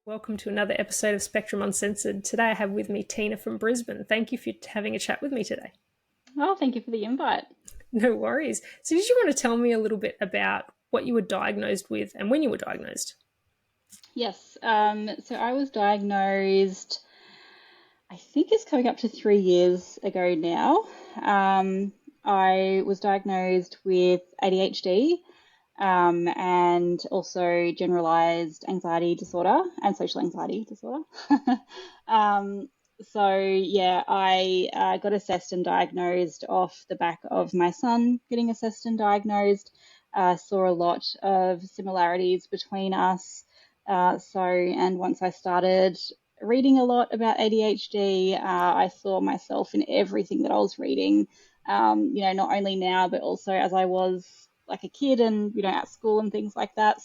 Welcome to another episode of Spectrum Uncensored. Today I have with me Tina from Brisbane. Thank you for having a chat with me today. Oh, thank you for the invite. No worries. So did you want to tell me a little bit about what you were diagnosed with and when you were diagnosed? Yes, so I was diagnosed, I think it's coming up to 3 years ago now. I was diagnosed with ADHD, and also generalized anxiety disorder and social anxiety disorder. um, I got assessed and diagnosed off the back of my son getting assessed and diagnosed. Saw a lot of similarities between us. And once I started reading a lot about ADHD, I saw myself in everything that I was reading. Not only now, but also as I was like a kid and, at school and things like that.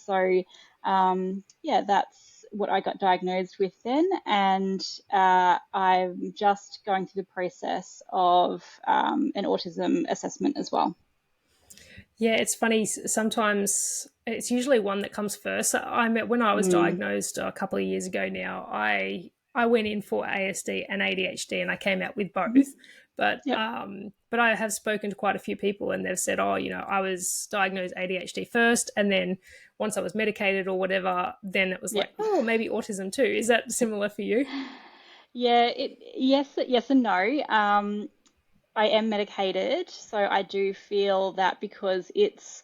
That's what I got diagnosed with then. And I'm just going through the process of an autism assessment as well. Yeah, it's funny. Sometimes it's usually one that comes first. When I was Mm, diagnosed a couple of years ago now, I went in for ASD and ADHD, and I came out with both. mhm. Yep. But I have spoken to quite a few people, and they've said, "Oh, I was diagnosed ADHD first, and then once I was medicated or whatever, then it was like, Yep. oh, maybe autism too." Is that similar for you? Yes and no. I am medicated, so I do feel that because it's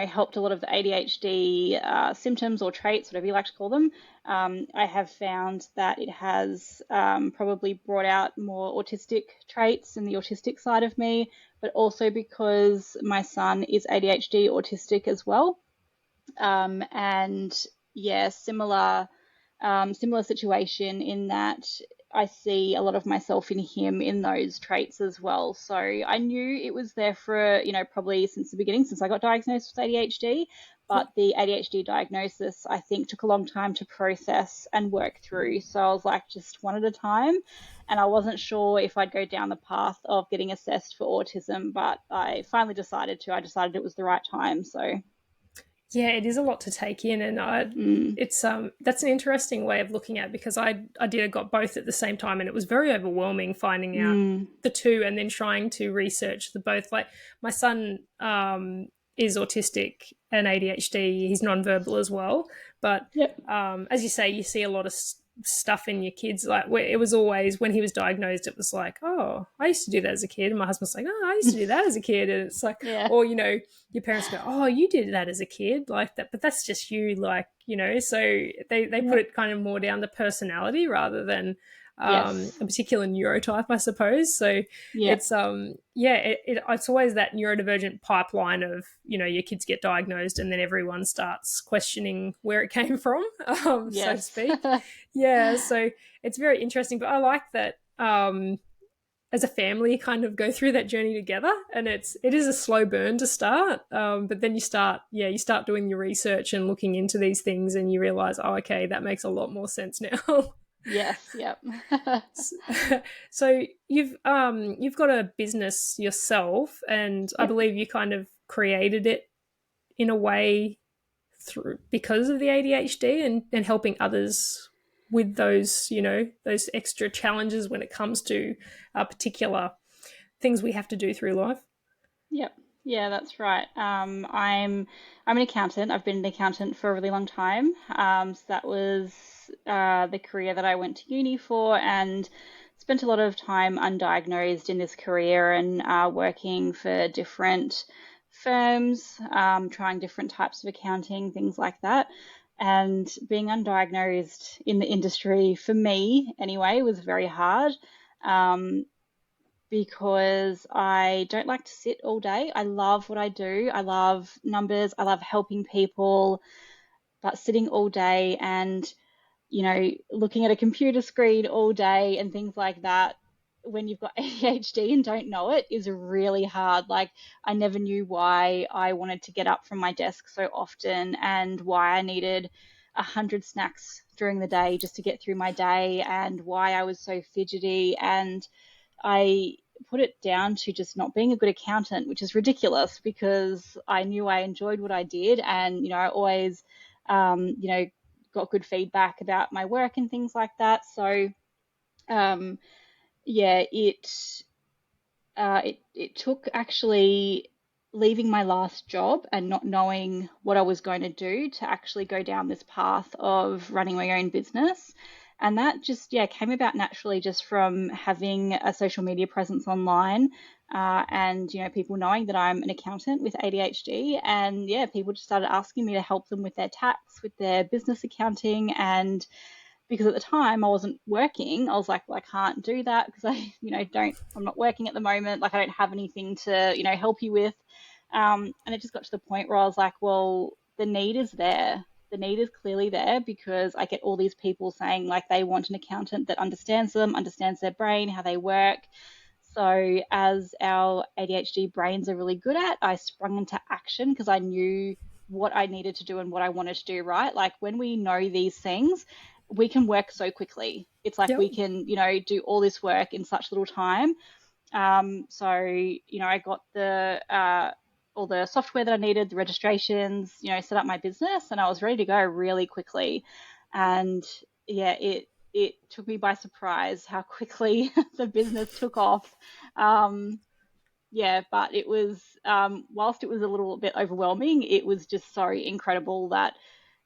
helped a lot of the ADHD symptoms or traits, whatever you like to call them. I have found that it has probably brought out more autistic traits and the autistic side of me, but also because my son is ADHD autistic as well. And yeah, similar situation in that I see a lot of myself in him in those traits as well. So I knew it was there for, probably since the beginning, since I got diagnosed with ADHD. But the ADHD diagnosis, I think, took a long time to process and work through. So I was like, just one at a time. And I wasn't sure if I'd go down the path of getting assessed for autism, but I finally decided to. I decided it was the right time. So, Yeah, it is a lot to take in, and mm, it's that's an interesting way of looking at it because I got both at the same time, and it was very overwhelming finding out mm, the two and then trying to research the both. Like my son is autistic and ADHD; he's nonverbal as well. But yep. as you say, you see a lot of stuff in your kids. Like it was always when he was diagnosed, it was like, oh, I used to do that as a kid, and my husband's like, oh, I used to do that as a kid, and it's like, Yeah. or your parents go, oh, you did that as a kid, like that, but that's just you, like so they put Yep. it kind of more down to personality rather than Yes. a particular neurotype, I suppose. So Yep. it's it's always that neurodivergent pipeline of your kids get diagnosed and then everyone starts questioning where it came from, so to Yes. speak. Yeah, so it's very interesting, but I like that as a family kind of go through that journey together, and it is a slow burn to start, but then you start doing your research and looking into these things and you realize, oh, okay, that makes a lot more sense now. Yes. Yep. So you've got a business yourself, and I Yep. believe you kind of created it in a way through because of the ADHD and helping others with those extra challenges when it comes to particular things we have to do through life. Yep. Yeah, that's right. I'm an accountant. I've been an accountant for a really long time. So that was the career that I went to uni for, and spent a lot of time undiagnosed in this career and working for different firms, trying different types of accounting, things like that. And being undiagnosed in the industry, for me anyway, was very hard. Um, because I don't like to sit all day. I love what I do. I love numbers. I love helping people, but sitting all day and, looking at a computer screen all day and things like that when you've got ADHD and don't know it is really hard. Like, I never knew why I wanted to get up from my desk so often and why I needed 100 snacks during the day just to get through my day and why I was so fidgety. And I put it down to just not being a good accountant, which is ridiculous because I knew I enjoyed what I did, and I always, um, you know, got good feedback about my work and things like that. So um, yeah, it took actually leaving my last job and not knowing what I was going to do to actually go down this path of running my own business. And that just, yeah, came about naturally just from having a social media presence online, and, people knowing that I'm an accountant with ADHD. And yeah, people just started asking me to help them with their tax, with their business accounting. And because at the time I wasn't working, I was like, well, I can't do that because I'm not working at the moment. Like, I don't have anything to, help you with. And it just got to the point where I was like, well, the need is there. The need is clearly there because I get all these people saying like they want an accountant that understands them, understands their brain, how they work. So, as our ADHD brains are really good at, I sprung into action because I knew what I needed to do and what I wanted to do, right? Like, when we know these things, we can work so quickly. It's like Yep. we can, do all this work in such little time. So, I got the all the software that I needed, the registrations, set up my business, and I was ready to go really quickly. And yeah, it took me by surprise how quickly the business took off. Um, yeah, but it was, whilst it was a little bit overwhelming, it was just so incredible that,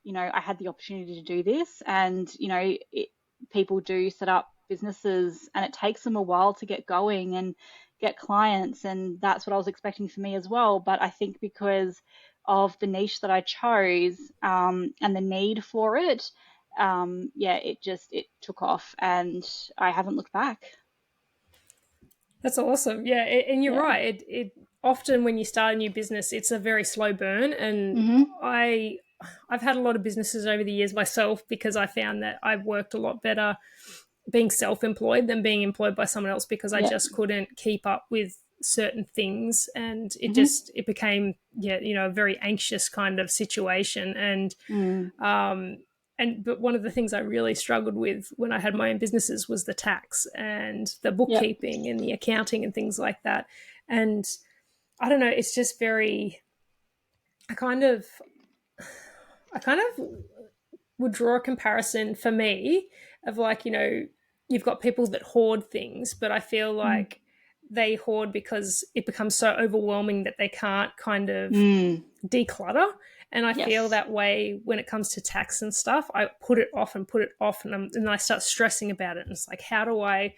I had the opportunity to do this. And, people do set up businesses and it takes them a while to get going and get clients. And that's what I was expecting for me as well. But I think because of the niche that I chose, and the need for it, yeah, it took off and I haven't looked back. That's awesome. Yeah, and you're Yeah. right. It often when you start a new business, it's a very slow burn, and Hmm. I I've had a lot of businesses over the years myself because I found that I've worked a lot better being self-employed than being employed by someone else because I Yeah. just couldn't keep up with certain things, and Hmm. it became, yeah, a very anxious kind of situation. Mm. Um but one of the things I really struggled with when I had my own businesses was the tax and the Yep. bookkeeping and the accounting and things like that. And I don't know, it's just very, I kind of I kind of would draw a comparison for me of like, you've got people that hoard things, but I feel Mm. like they hoard because it becomes so overwhelming that they can't kind of Mm. declutter. And I feel Yes. that way when it comes to tax and stuff. I put it off and put it off, and then I start stressing about it. And it's like, how do I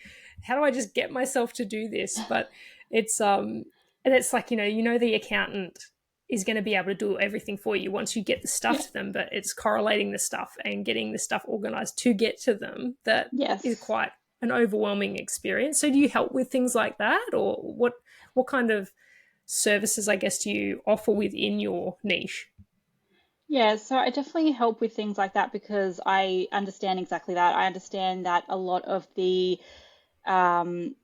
just get myself to do this? But it's and it's like, the accountant is going to be able to do everything for you once you get the stuff Yeah. to them. But it's correlating the stuff and getting the stuff organized to get to them that is Yes. quite an overwhelming experience. So do you help with things like that, or what kind of services, I guess, do you offer within your niche? Yeah, so I definitely help with things like that because I understand exactly that. I understand that a lot of um,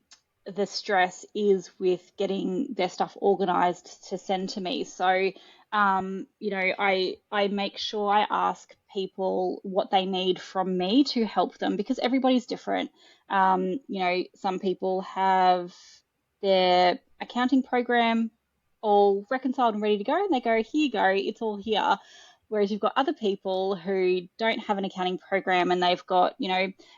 the stress is with getting their stuff organized to send to me. So, I make sure I ask people what they need from me to help them because everybody's different. Some people have their accounting program all reconciled and ready to go, and they go, here you go, it's all here. Whereas you've got other people who don't have an accounting program and they've got,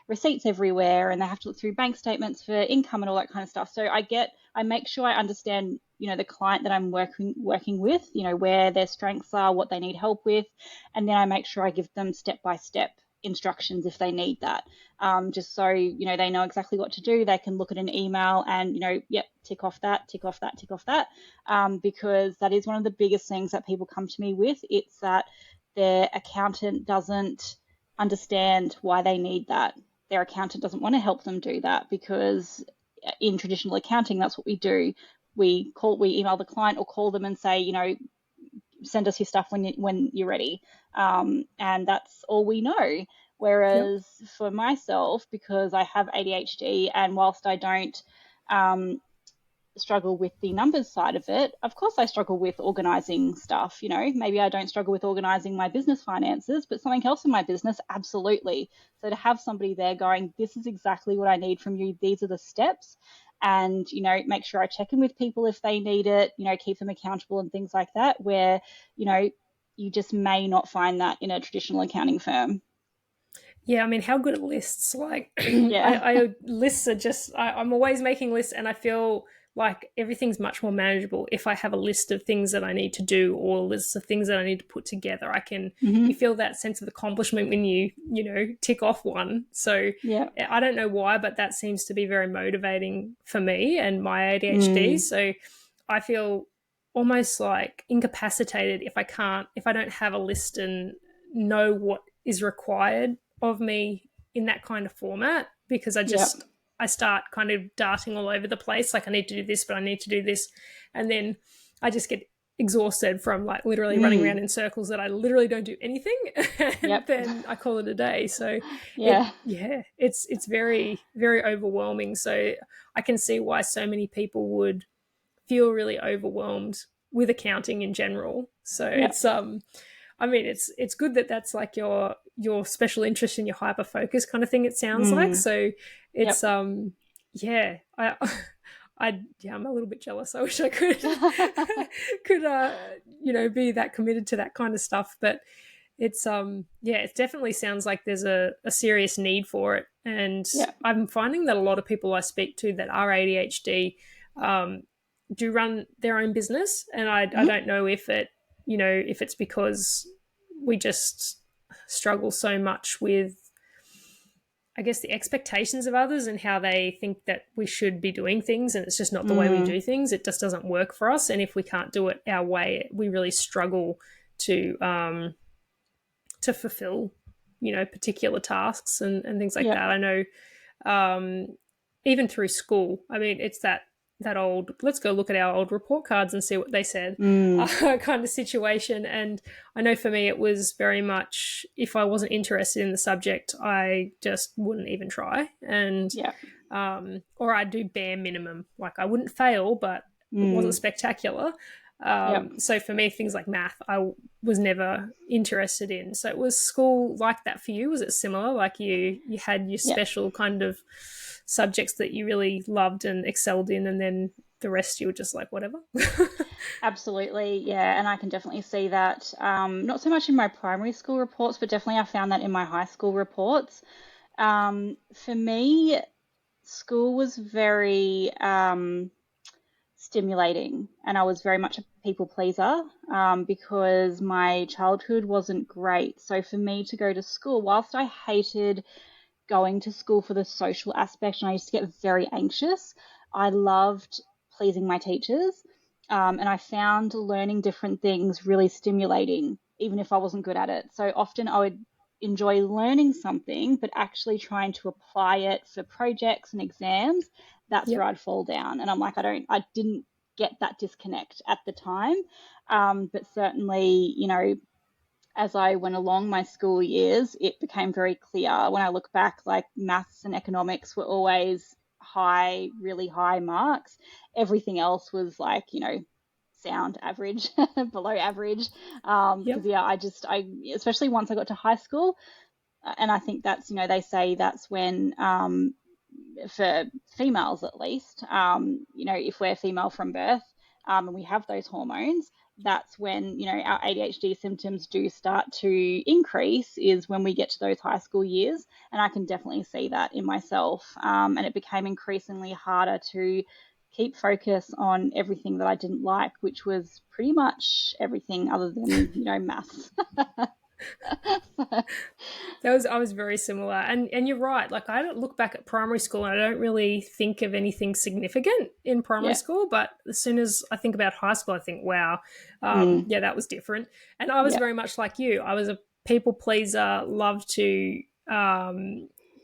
receipts everywhere and they have to look through bank statements for income and all that kind of stuff. So I make sure I understand, the client that I'm working with, where their strengths are, what they need help with, and then I make sure I give them step by step instructions if they need that. Just so, they know exactly what to do. They can look at an email and, yep, tick off that, tick off that, tick off that. Because that is one of the biggest things that people come to me with. It's that their accountant doesn't understand why they need that. Their accountant doesn't want to help them do that because in traditional accounting, that's what we do. We email the client or call them and say, send us your stuff when you're ready, and that's all we know. Yep. Whereas for myself, because I have ADHD, and whilst I don't um, struggle with the numbers side of it, of course I struggle with organizing stuff. Maybe I don't struggle with organizing my business finances, but something else in my business, absolutely. So to have somebody there going, this is exactly what I need from you, these are the steps, and make sure I check in with people if they need it, keep them accountable and things like that, where you just may not find that in a traditional accounting firm. Yeah, I mean, how good are lists? Like, Yeah. lists are just, I'm always making lists, and I feel like everything's much more manageable if I have a list of things that I need to do, or lists of things that I need to put together. You Hmm. feel that sense of accomplishment when tick off one. So Yeah. I don't know why, but that seems to be very motivating for me and my ADHD. Mm. So I feel almost like incapacitated if I don't have a list and know what is required of me in that kind of format, because Yeah. I start kind of darting all over the place. Like, I need to do this, but I need to do this. And then I just get exhausted from like literally running around Mm. in circles that I literally don't do anything. And Yep. then I call it a day. So Yeah. it's very, very overwhelming. So I can see why so many people would feel really overwhelmed with accounting in general. So Yep. I mean, it's good that that's like your special interest and your hyper focus kind of thing. It sounds like Mm. so. Yep. It's yeah. I'm a little bit jealous. I wish I could could be that committed to that kind of stuff. But it's it definitely sounds like there's a serious need for it, and Yep. I'm finding that a lot of people I speak to that are ADHD um, do run their own business, and I Hmm. don't know if it's because we just struggle so much with, I guess, the expectations of others and how they think that we should be doing things, and it's just not the way we Mm. do things. It just doesn't work for us, and if we can't do it our way, we really struggle to fulfill particular tasks and things like Yep. that. I know um, even through school. I mean, it's that old let's go look at our old report cards and see what they said Mm. kind of situation. And I know for me it was very much, if I wasn't interested in the subject, I just wouldn't even try. And Yep. or I'd do bare minimum. Like, I wouldn't fail, but it wasn't Mm. spectacular. Yep. So for me, things like math, I was never interested in. So it was school like that for you? Was it similar? Like, you had your Yep. special kind of subjects that you really loved and excelled in, and then the rest you were just like whatever. Absolutely. Yeah. And I can definitely see that. Not so much in my primary school reports, but definitely I found that in my high school reports. For me, school was very stimulating, and I was very much a people pleaser because my childhood wasn't great. So for me to go to school, whilst I hated going to school for the social aspect and I used to get very anxious, I loved pleasing my teachers. And I found learning different things really stimulating, even if I wasn't good at it. So often I would enjoy learning something, but actually trying to apply it for projects and exams, that's where Yep. I'd fall down. And I'm like, I didn't get that disconnect at the time. But certainly, as I went along my school years, it became very clear when I look back, like maths and economics were always high, really high marks. Everything else was like, sound average, below average. Because Yep. yeah, especially once I got to high school, and I think that's, they say that's when, for females at least, if we're female from birth, and we have those hormones, that's when, our ADHD symptoms do start to increase, is when we get to those high school years. And I can definitely see that in myself. And it became increasingly harder to keep focus on everything that I didn't like, which was pretty much everything other than, maths. I was very similar, and you're right. Like, I don't look back at primary school and I don't really think of anything significant in primary Yeah. school. But as soon as I think about high school, I think, wow, Mm. yeah, that was different. And I was Yeah. very much like you. I was a people pleaser, loved to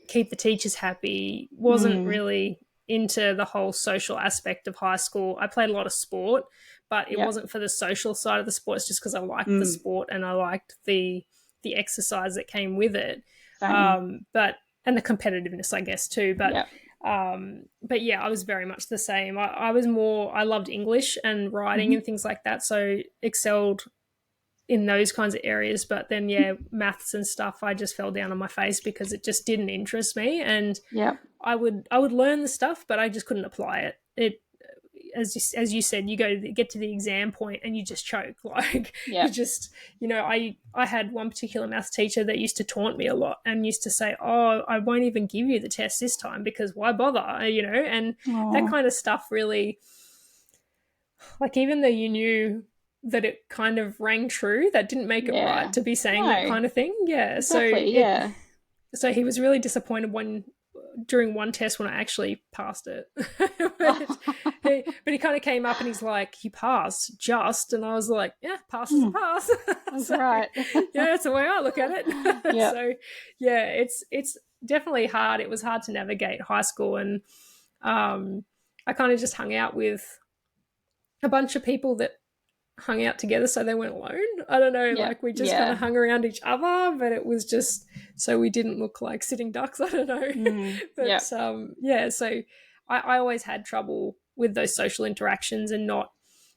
keep the teachers happy. Wasn't Mm. really into the whole social aspect of high school. I played a lot of sport, but it Yeah. wasn't for the social side of the sport. It's just because I liked the Mm. sport and I liked the exercise that came with it. Same. But and the competitiveness, I guess, too. Yeah. But yeah, I was very much the same. I loved English and writing Hmm. and things like that, so excelled in those kinds of areas. But then, yeah, maths and stuff, I just fell down on my face because it just didn't interest me. And Yeah. I would learn the stuff, but I just couldn't apply it. as you said, you get to the exam point and you just choke. Like Yeah. you just, I had one particular maths teacher that used to taunt me a lot and used to say, "Oh, I won't even give you the test this time because why bother?" And that Oh, kind of stuff really, like, even though you knew that it kind of rang true, that didn't make it right yeah. to be saying that No, kind of thing. Yeah. exactly. Yeah. So he was really disappointed during one test when I actually passed it. but he kind of came up and he's like, "You passed just," and I was like, "Yeah, pass is a pass." That's So right. yeah, that's the way I look at it. Yep. So yeah, it's definitely hard. It was hard to navigate high school, and I kind of just hung out with a bunch of people that hung out together so they weren't alone. I don't know, Yep. like we just kind of Yeah. hung around each other, but it was just so we didn't look like sitting ducks. I don't know. Yep. But yeah, so I always had trouble with those social interactions and not,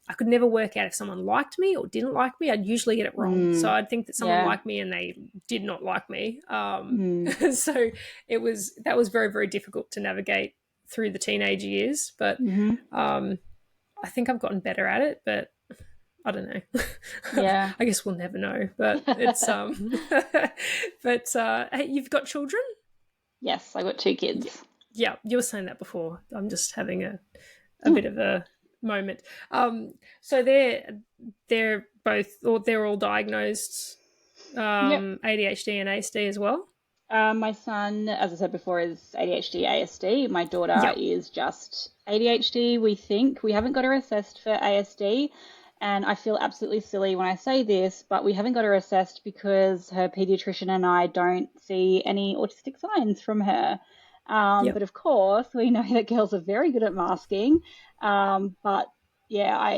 I could never work out if someone liked me or didn't like me. I'd usually get it wrong. So I'd think that someone Yeah. liked me and they did not like me. Mm. So that was very, very difficult to navigate through the teenage years. But Mm-hmm. I think I've gotten better at it, but I don't know. Yeah. I guess we'll never know. But it's but hey, you've got children? Yes, I got two kids. Yeah, you were saying that before. I'm just having a Mm. bit of a moment. So they're both, or they're all diagnosed Yep. ADHD and ASD as well. My son, as I said before, is ADHD, ASD. My daughter Yep. is just ADHD, we think. We haven't got her assessed for ASD. And I feel absolutely silly when I say this, but we haven't got her assessed because her pediatrician and I don't see any autistic signs from her. But Yep. of course, we know that girls are very good at masking. But yeah,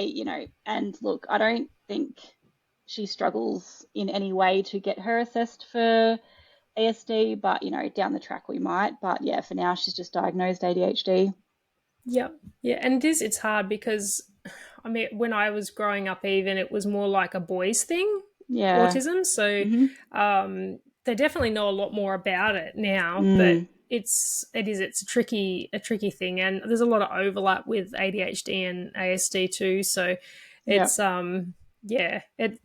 and look, I don't think she struggles in any way to get her assessed for ASD, but down the track we might. But yeah, for now, she's just diagnosed ADHD. Yep. Yeah, and it's hard because I mean, when I was growing up, even it was more like a boys thing, Yeah. autism. So Hmm. they definitely know a lot more about it now, but Mm. it's a tricky thing, and there's a lot of overlap with ADHD and ASD too. So Yeah. it's yeah, it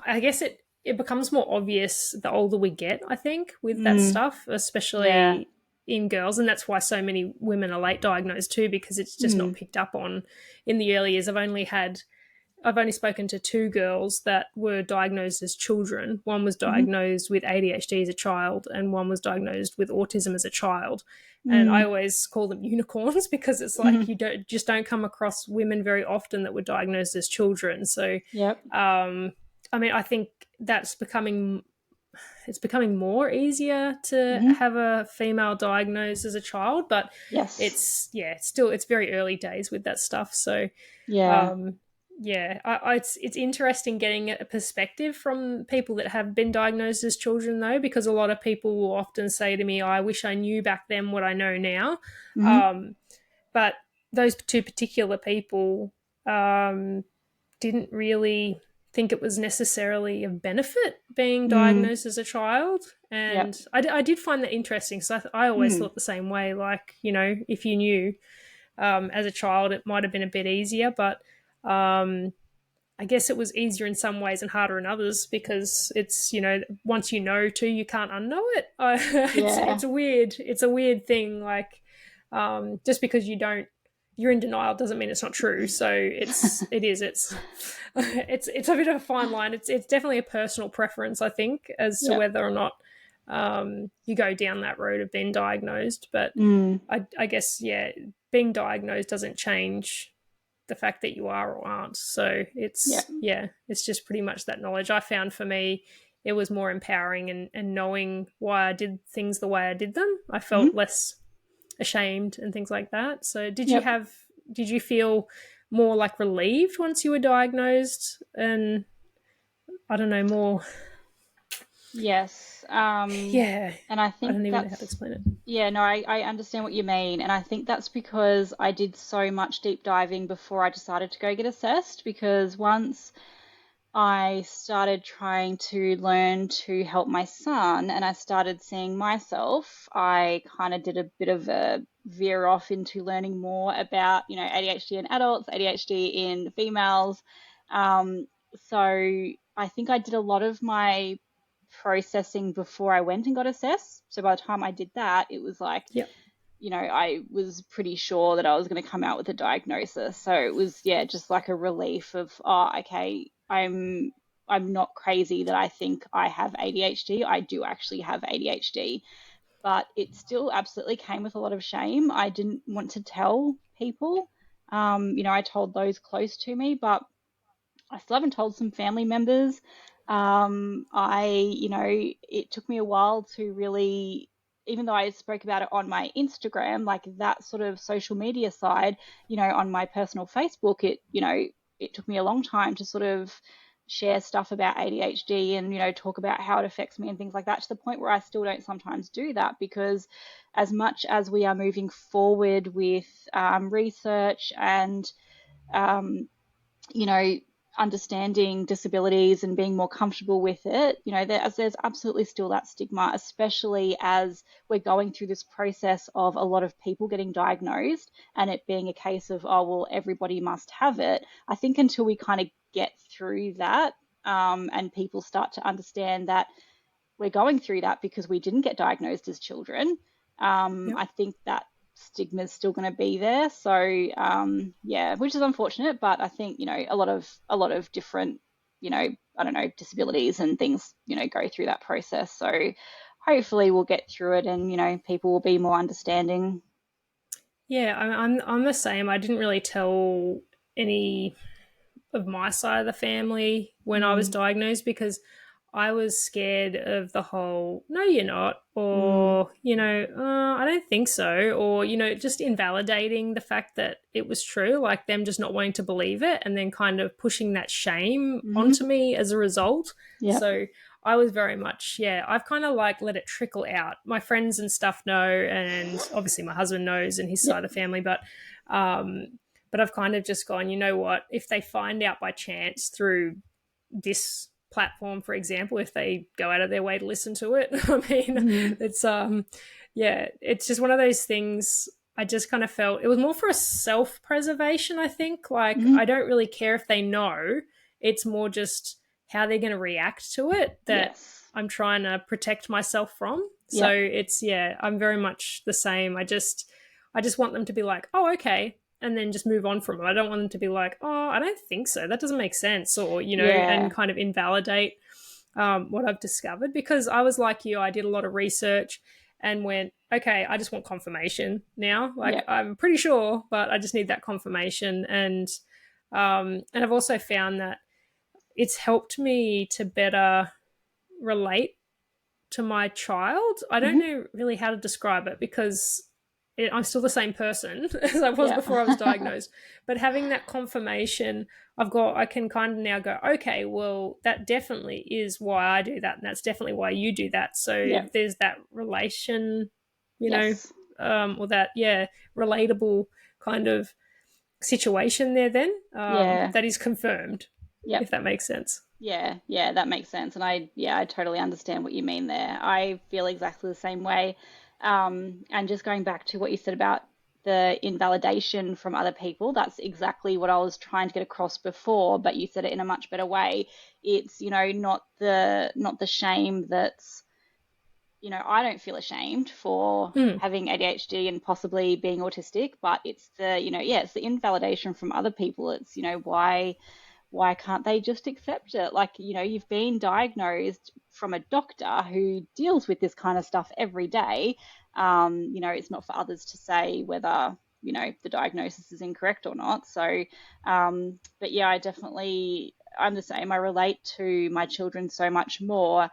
I guess it becomes more obvious the older we get, I think, with that Mm. stuff, Yeah. especially in girls. And that's why so many women are late diagnosed too, because it's just not Mm. picked up on in the early years. I've only spoken to two girls that were diagnosed as children. One was Hmm. diagnosed with ADHD as a child, and one was diagnosed with autism as a child. And I Mm. always call them unicorns because it's like Hmm. you don't come across women very often that were diagnosed as children. So Yep. I mean, I think that's becoming more easier to Hmm. have a female diagnosed as a child, but Yes. it's very early days with that stuff. So Yeah. um, yeah, it's interesting getting a perspective from people that have been diagnosed as children though, because a lot of people will often say to me, "I wish I knew back then what I know now," Hmm. um, but those two particular people didn't really think it was necessarily of benefit being Mm. diagnosed as a child. Yep. And I did find that interesting. So I always Mm. thought the same way. Like, if you knew as a child, it might have been a bit easier. But I guess it was easier in some ways and harder in others because it's, once you know too, you can't unknow it. Yeah. It's a weird thing. Like, just because you're in denial doesn't mean it's not true. So it's a bit of a fine line. It's definitely a personal preference, I think, as to Yep. whether or not you go down that road of being diagnosed. But Mm. I guess, yeah, being diagnosed doesn't change the fact that you are or aren't. So Yep. it's just pretty much that knowledge. I found for me it was more empowering, and knowing why I did things the way I did them. I Hmm. felt less ashamed and things like that. So Yep. did you feel more like relieved once you were diagnosed, and I don't know, more Yes. yeah, And I I think don't even know how to that's, explain it. yeah, no, I understand what you mean. And I think that's because I did so much deep diving before I decided to go get assessed. Because once I started trying to learn to help my son and I started seeing myself, I kind of did a bit of a veer off into learning more about, ADHD in adults, ADHD in females. Um, so I think I did a lot of my processing before I went and got assessed. So by the time I did that, it was like, Yep. I was pretty sure that I was going to come out with a diagnosis. So it was, yeah, just like a relief of, oh, okay, I'm not crazy that I think I have ADHD. I do actually have ADHD, but it still absolutely came with a lot of shame. I didn't want to tell people. I told those close to me, but I still haven't told some family members. It took me a while to really, even though I spoke about it on my Instagram, like that sort of social media side, on my personal Facebook, it took me a long time to sort of share stuff about ADHD and, talk about how it affects me and things like that to the point where I still don't sometimes do that because as much as we are moving forward with research and um, you know, understanding disabilities and being more comfortable with it, there's absolutely still that stigma, especially as we're going through this process of a lot of people getting diagnosed and it being a case of, oh, well, everybody must have it. I think until we kind of get through that and people start to understand that we're going through that because we didn't get diagnosed as children. Yep. I think that stigma is still going to be there. So yeah, which is unfortunate, but I think a lot of different I don't know disabilities and things go through that process. So hopefully we'll get through it, and people will be more understanding. Yeah, I'm the same. I didn't really tell any of my side of the family when I was Mm, diagnosed because I was scared of the whole, no, you're not, mm, or, I don't think so, or, just invalidating the fact that it was true, like them just not wanting to believe it and then kind of pushing that shame mm-hmm. onto me as a result. Yep. So I was very much, yeah, I've kind of like let it trickle out. My friends and stuff know, and obviously my husband knows and his Yep. side of the family, um, but I've kind of just gone, you know what? If they find out by chance through this platform, for example, if they go out of their way to listen to it, I mean, Mm-hmm. it's yeah, it's just one of those things. I just kind of felt it was more for a self preservation. I think, like, Mm-hmm. I don't really care if they know. It's more just how they're going to react to it that Yes. I'm trying to protect myself from. So Yep. it's, yeah, I'm very much the same. I just want them to be like, oh, okay, and then just move on from it. I don't want them to be like, oh, I don't think so. That doesn't make sense, or and Yeah. kind of invalidate what I've discovered. Because I was like you, I did a lot of research and went, okay, I just want confirmation now. Like Yep. I'm pretty sure, but I just need that confirmation. And I've also found that it's helped me to better relate to my child. I don't Mm-hmm. know really how to describe it because I'm still the same person as I was Yep. before I was diagnosed. But having that confirmation, I can kind of now go, okay, well, that definitely is why I do that. And that's definitely why you do that. So Yep. there's that relation, you know, Yes. or that, yeah, relatable kind of situation there then Yeah. that is confirmed, Yep. if that makes sense. Yeah, yeah, that makes sense. And I totally understand what you mean there. I feel exactly the same way. And just going back to what you said about the invalidation from other people, that's exactly what I was trying to get across before, but you said it in a much better way. It's, not the shame that's, I don't feel ashamed for Mm, having ADHD and possibly being autistic, but it's the, yeah, it's the invalidation from other people. It's, why can't they just accept it? Like, you've been diagnosed from a doctor who deals with this kind of stuff every day. It's not for others to say whether, the diagnosis is incorrect or not. So, but yeah, I'm the same. I relate to my children so much more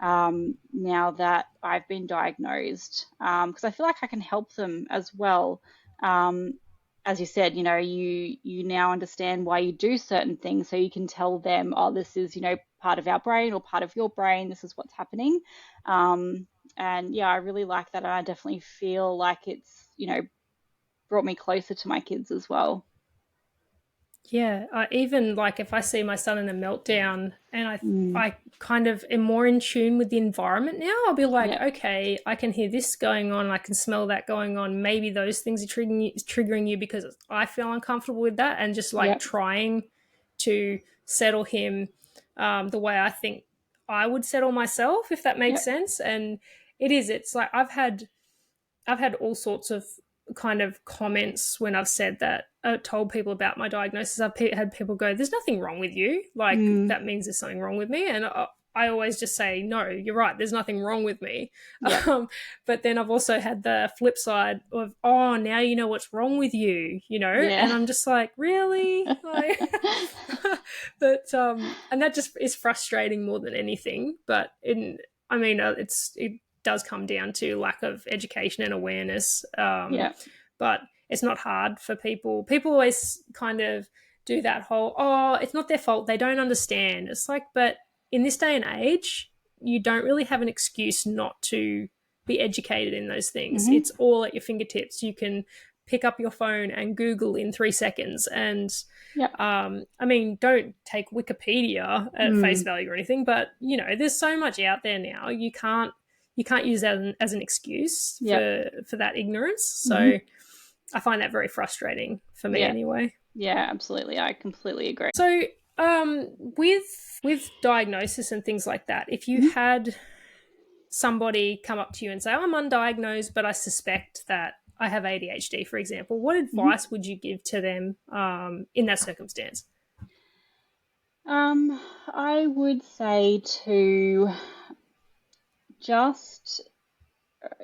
now that I've been diagnosed because I feel like I can help them as well. Um, as you said, you now understand why you do certain things, so you can tell them, oh, this is part of our brain or part of your brain. This is what's happening, um, and yeah, I really like that, and I definitely feel like it's brought me closer to my kids as well. Yeah, even like if I see my son in a meltdown and Mm. I kind of am more in tune with the environment now, I'll be like, Yeah. okay, I can hear this going on, I can smell that going on. Maybe those things are triggering you because I feel uncomfortable with that, and just like Yeah. trying to settle him the way I think I would settle myself, if that makes Yeah. sense. And it's like I've had all sorts of kind of comments when I've said that, told people about my diagnosis. I've had people go, "There's nothing wrong with you. Like Mm. that means there's something wrong with me." And I always just say, "No, you're right. There's nothing wrong with me." Yeah. Um, but then I've also had the flip side of, "Oh, now you know what's wrong with you," Yeah. and I'm just like, "Really?" Like, but and that just is frustrating more than anything. But I mean, it does come down to lack of education and awareness. Yeah. But it's not hard for people. People always kind of do that whole, oh, it's not their fault. They don't understand. It's like, but in this day and age, you don't really have an excuse not to be educated in those things. Hmm. It's all at your fingertips. You can pick up your phone and Google in 3 seconds. And Yeah. I mean, don't take Wikipedia at face Mm. value or anything, but there's so much out there now. You can't use that as an excuse Yeah. for that ignorance. Hmm. So I find that very frustrating for me Yeah. anyway. Yeah, absolutely. I completely agree. So with diagnosis and things like that, if you Mhm. had somebody come up to you and say, I'm undiagnosed, but I suspect that I have ADHD, for example, what Mhm. advice would you give to them in that circumstance? I would say to just,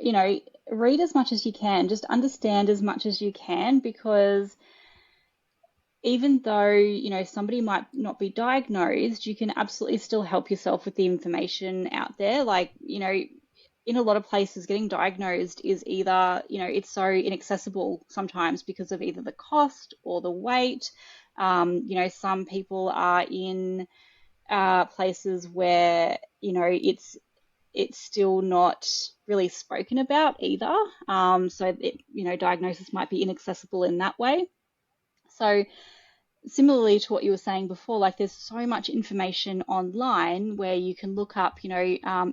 you know, read as much as you can, just understand as much as you can, because even though, somebody might not be diagnosed, you can absolutely still help yourself with the information out there. Like, in a lot of places, getting diagnosed is either, it's so inaccessible sometimes because of either the cost or the wait. Some people are in places where, it's still not really spoken about either. Diagnosis might be inaccessible in that way. So similarly to what you were saying before, like there's so much information online where you can look up,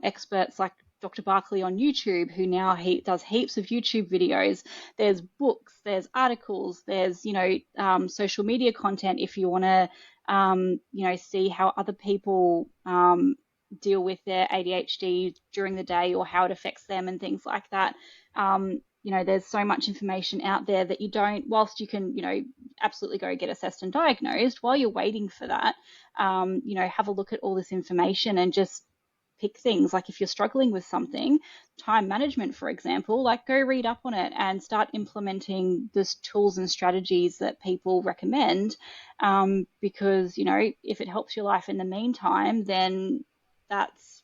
experts like Dr. Barkley on YouTube, who now he does heaps of YouTube videos. There's books, there's articles, there's social media content if you want to see how other people deal with their ADHD during the day or how it affects them and things like that. There's so much information out there that you don't, whilst you can, absolutely go get assessed and diagnosed, while you're waiting for that, have a look at all this information and just pick things. Like if you're struggling with something, time management, for example, like go read up on it and start implementing the tools and strategies that people recommend. Because, if it helps your life in the meantime, then that's,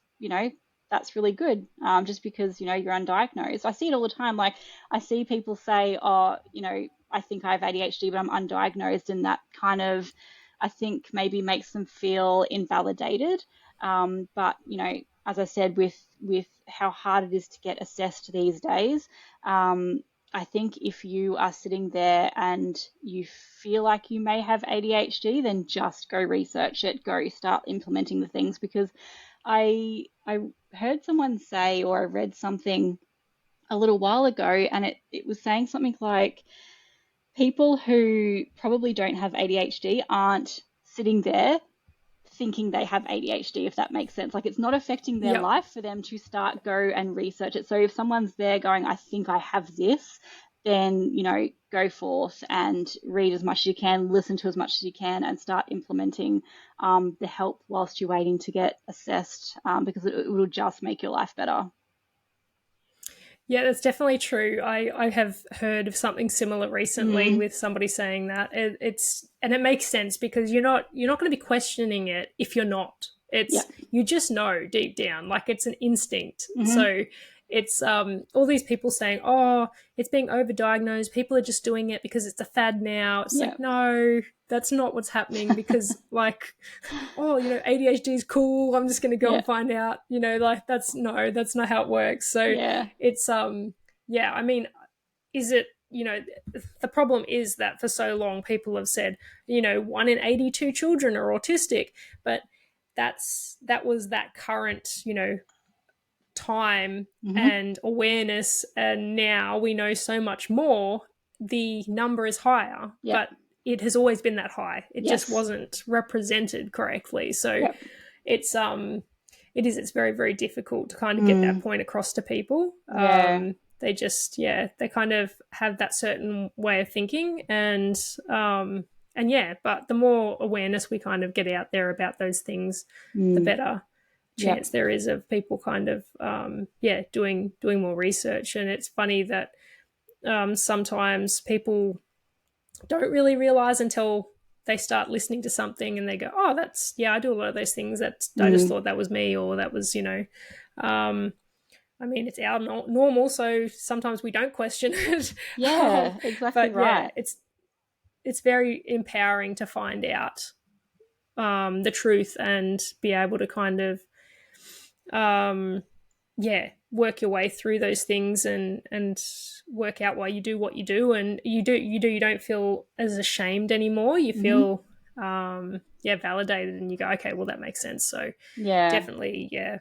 that's really good. Just because, you're undiagnosed. I see it all the time. Like I see people say, oh, I think I have ADHD, but I'm undiagnosed. And that kind of, I think maybe makes them feel invalidated. But as I said, with how hard it is to get assessed these days, I think if you are sitting there and you feel like you may have ADHD, then just go research it, go start implementing the things. Because I heard someone say, or I read something a little while ago, and it was saying something like people who probably don't have ADHD aren't sitting there thinking they have ADHD, if that makes sense. Like it's not affecting their Yep. life for them to start go and research it. So if someone's there going, I think I have this, then, go forth and read as much as you can, listen to as much as you can, and start implementing the help whilst you're waiting to get assessed, because it will just make your life better. Yeah, that's definitely true. I have heard of something similar recently Mm. with somebody saying that and it makes sense because you're not going to be questioning it if you're not. Yeah. You just know deep down, like it's an instinct. Hmm. So it's all these people saying, "Oh, it's being overdiagnosed. People are just doing it because it's a fad now." It's Yeah. like, no, that's not what's happening. Because like, oh, ADHD is cool. I'm just going to go Yeah. and find out. Like that's not how it works. So Yeah. it's yeah. I mean, is it the problem is that for so long people have said, 1 in 82 children are autistic, but that was that current, time Mm-hmm. and awareness, and now we know so much more. The number is higher, Yep. but it has always been that high. It just Yes. wasn't represented correctly. So Yep. it's it's very, very difficult to kind of get that Mm. point across to people. Yeah. They just, they kind of have that certain way of thinking, and yeah, but the more awareness we kind of get out there about those things, the Mm. better Yep. chance there is of people kind of doing more research. And it's funny that sometimes people don't really realize until they start listening to something and they go, oh, that's, yeah, I do a lot of those things. That I just Mm. thought that was me, or that was, um, I mean, it's our normal, so sometimes we don't question it. Yeah, exactly But yeah, right. it's very empowering to find out the truth and be able to kind of um, work your way through those things, and work out why you do what you do, and you don't feel as ashamed anymore. You Mm-hmm. feel validated, and you go, okay, well, that makes sense. So Yeah. definitely, yeah,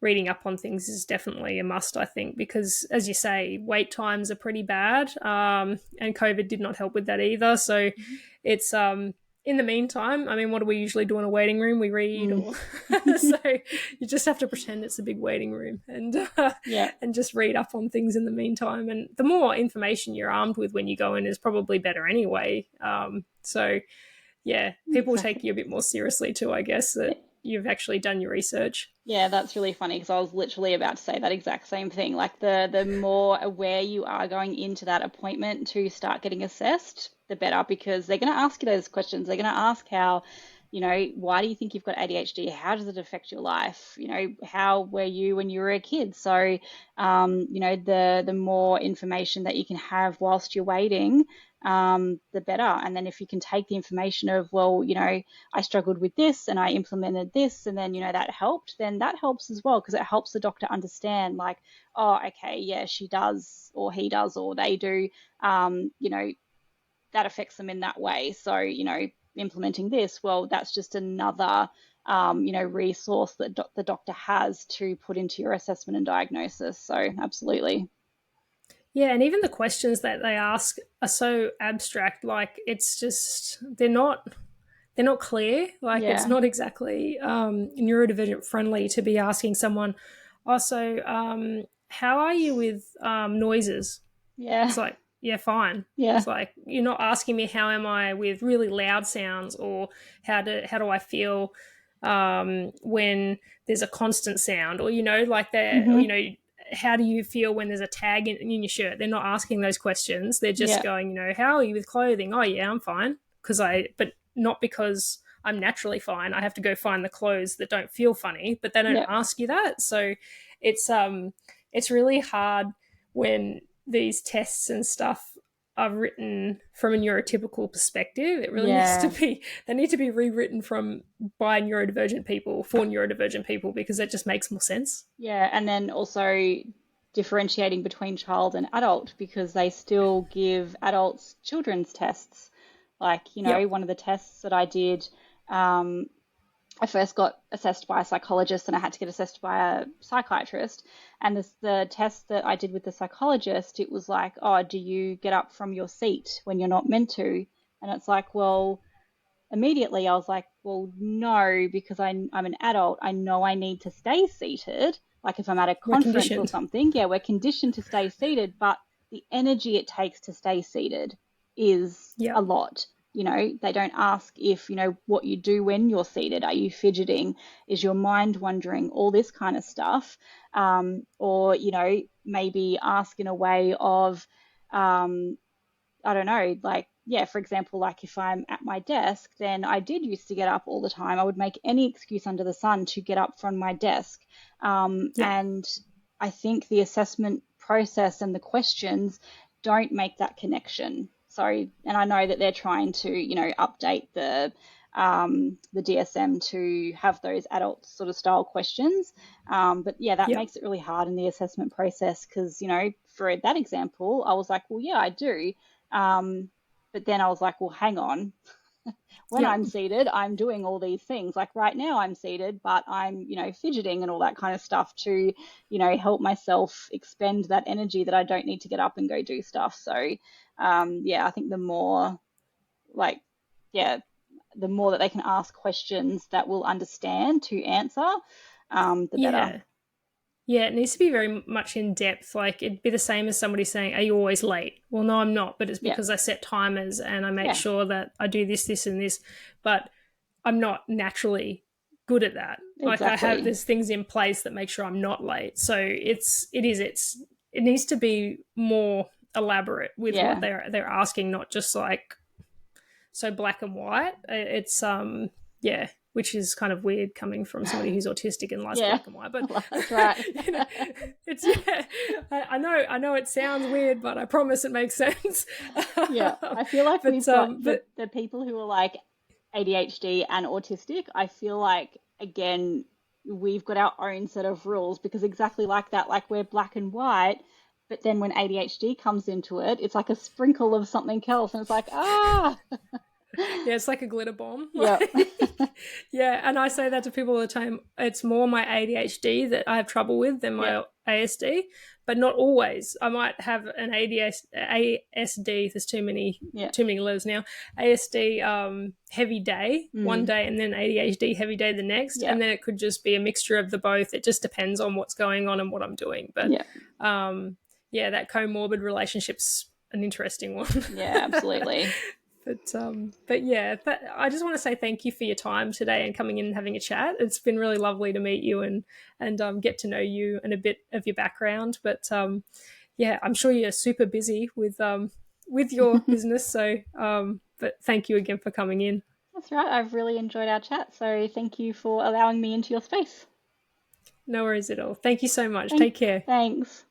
reading up on things is definitely a must, I think, because as you say, wait times are pretty bad, and COVID did not help with that either. So it's in the meantime, I mean, what do we usually do in a waiting room? We read, Mm. or so you just have to pretend it's a big waiting room, Yeah, and just read up on things in the meantime. And the more information you're armed with when you go in is probably better anyway. So yeah, people take exactly. you a bit more seriously too, I guess, that you've actually done your research. Yeah, that's really funny because I was literally about to say that exact same thing. Like the more aware you are going into that appointment to start getting assessed, the better, because they're going to ask you those questions. They're going to ask how, why do you think you've got ADHD? How does it affect your life? How were you when you were a kid? So, the more information that you can have whilst you're waiting, the better. And then if you can take the information of, well, I struggled with this and I implemented this, and then, that helped, then that helps as well, because it helps the doctor understand, like, oh, okay, yeah, she does, or he does, or they do, um, you know, that affects them in that way. So, implementing this, well, that's just another, resource that the doctor has to put into your assessment and diagnosis. So, absolutely. Yeah, and even the questions that they ask are so abstract. Like, it's just they're not clear. Like, it's Yeah. not exactly neurodivergent friendly to be asking someone, also, how are you with noises? Yeah. It's like, yeah, fine. Yeah. It's like, you're not asking me how am I with really loud sounds, or how do I feel when there's a constant sound, or like that, or Mm-hmm. how do you feel when there's a tag in your shirt? They're not asking those questions. They're just Yeah. going, how are you with clothing? Oh yeah, I'm fine, but not because I'm naturally fine. I have to go find the clothes that don't feel funny, but they don't Yeah. ask you that. So it's it's really hard when these tests and stuff are written from a neurotypical perspective. It really needs to Yeah. be, they need to be rewritten from by neurodivergent people for neurodivergent people, because that just makes more sense. Yeah, and then also differentiating between child and adult, because they still give adults children's tests. Like, Yep. one of the tests that I did, um, I first got assessed by a psychologist and I had to get assessed by a psychiatrist. And the test that I did with the psychologist, it was like, oh, do you get up from your seat when you're not meant to? And it's like, well, immediately I was like, well, no, because I'm an adult. I know I need to stay seated. Like if I'm at a We're conference or conditioned. something, yeah, we're conditioned to stay seated, but the energy it takes to stay seated is a Yep. lot. They don't ask if, what you do when you're seated. Are you fidgeting? Is your mind wandering? All this kind of stuff. Or, maybe ask in a way of, um, I don't know, like, yeah, for example, like if I'm at my desk, then I did used to get up all the time. I would make any excuse under the sun to get up from my desk. Yep. And I think the assessment process and the questions don't make that connection. So, and I know that they're trying to, update the DSM to have those adult sort of style questions. But yeah, that Yep. makes it really hard in the assessment process because, you know, for that example, I was like, well, yeah, I do. But then I was like, well, hang on. When Yep. I'm seated, I'm doing all these things. Like right now, I'm seated, but I'm, you know, fidgeting and all that kind of stuff to, you know, help myself expend that energy that I don't need to get up and go do stuff. So, yeah, I think the more, like, yeah, the more that they can ask questions that we'll understand to answer, the better. Yeah. Yeah, it needs to be very much in depth. Like it'd be the same as somebody saying, "Are you always late?" Well, no, I'm not, but it's Yeah, because I set timers and I make yeah, sure that I do this, this, and this. But I'm not naturally good at that. Like I have exactly. there's things in place that make sure I'm not late. So it needs to be more elaborate with what Yeah, they're asking, not just like so black and white. It's yeah, which is kind of weird coming from somebody who's autistic and likes yeah, black and white. But that's right. you know, it's yeah. I know it sounds weird, but I promise it makes sense. Yeah, I feel like we've got But the people who are like ADHD and autistic. I feel like again we've got our own set of rules because exactly like that, like we're black and white, but then when ADHD comes into it, it's like a sprinkle of something else, and it's like yeah, it's like a glitter bomb. yeah, Yeah, and I say that to people all the time. It's more my ADHD that I have trouble with than yeah, my ASD, but not always. I might have an ASD. There's yeah, too many letters now. ASD heavy day one mm, day, and then ADHD heavy day the next, yeah, and then it could just be a mixture of the both. It just depends on what's going on and what I'm doing. But yeah, yeah, that comorbid relationship's an interesting one. yeah, absolutely. But yeah, but I just want to say thank you for your time today and coming in and having a chat. It's been really lovely to meet you and get to know you and a bit of your background. But yeah, I'm sure you're super busy with your business. So but thank you again for coming in. That's right. I've really enjoyed our chat, so thank you for allowing me into your space. No worries at all. Thank you so much. Thank, Take care. thanks.